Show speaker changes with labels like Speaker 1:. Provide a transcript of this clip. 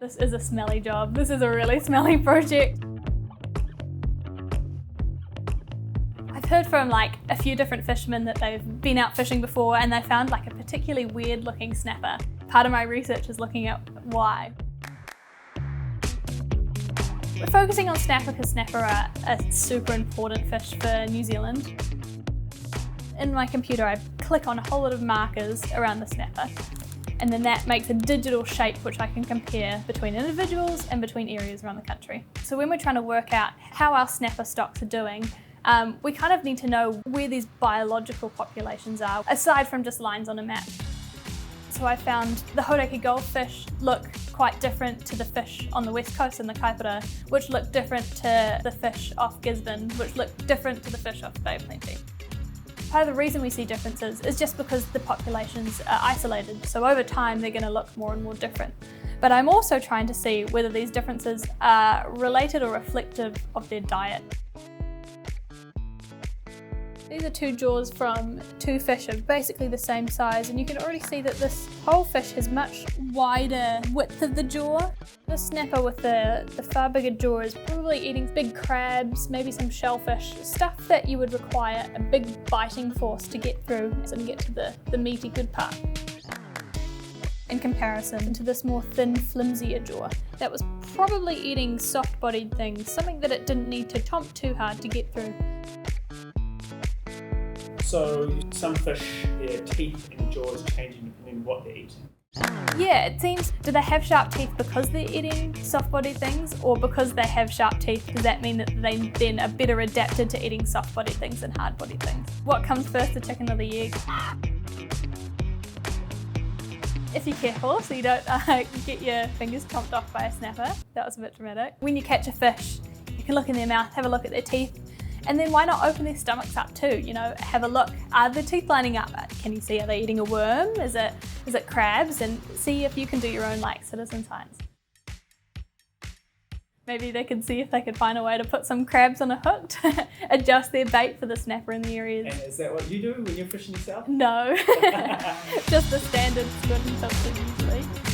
Speaker 1: This is a smelly job. This is a really smelly project. I've heard from a few different fishermen that they've been out fishing before and they found a particularly weird looking snapper. Part of my research is looking at why. We're focusing on snapper because snapper are a super important fish for New Zealand. In my computer I click on a whole lot of markers around the snapper, and then that makes a digital shape which I can compare between individuals and between areas around the country. So when we're trying to work out how our snapper stocks are doing, we kind of need to know where these biological populations are, aside from just lines on a map. So I found the Hauraki goldfish look quite different to the fish on the west coast and the Kaipara, which look different to the fish off Gisborne, which look different to the fish off Bay of Plenty. Part of the reason we see differences is just because the populations are isolated, so over time they're going to look more and more different. But I'm also trying to see whether these differences are related or reflective of their diet. These are two jaws from two fish of basically the same size, and you can already see that this whole fish has much wider width of the jaw. The snapper with the far bigger jaw is probably eating big crabs, maybe some shellfish, stuff that you would require a big biting force to get through and get to the meaty good part. In comparison to this more thin, flimsier jaw that was probably eating soft-bodied things, something that it didn't need to chomp too hard to get through.
Speaker 2: So some fish, their teeth and jaws changing depending on what they eat.
Speaker 1: Yeah, it seems, do they have sharp teeth because they're eating soft-bodied things, or because they have sharp teeth, does that mean that they then are better adapted to eating soft-bodied things than hard-bodied things? What comes first, the chicken or the egg? If you're careful so you don't get your fingers chomped off by a snapper, that was a bit dramatic. When you catch a fish, you can look in their mouth, have a look at their teeth, and then why not open their stomachs up too? Have a look. Are the teeth lining up? Can you see, are they eating a worm? Is it crabs? And see if you can do your own citizen science. Maybe they can see if they could find a way to put some crabs on a hook to adjust their bait for the snapper in the areas.
Speaker 2: And is that what you do when you're fishing yourself?
Speaker 1: No, just the standard squid and filter usually.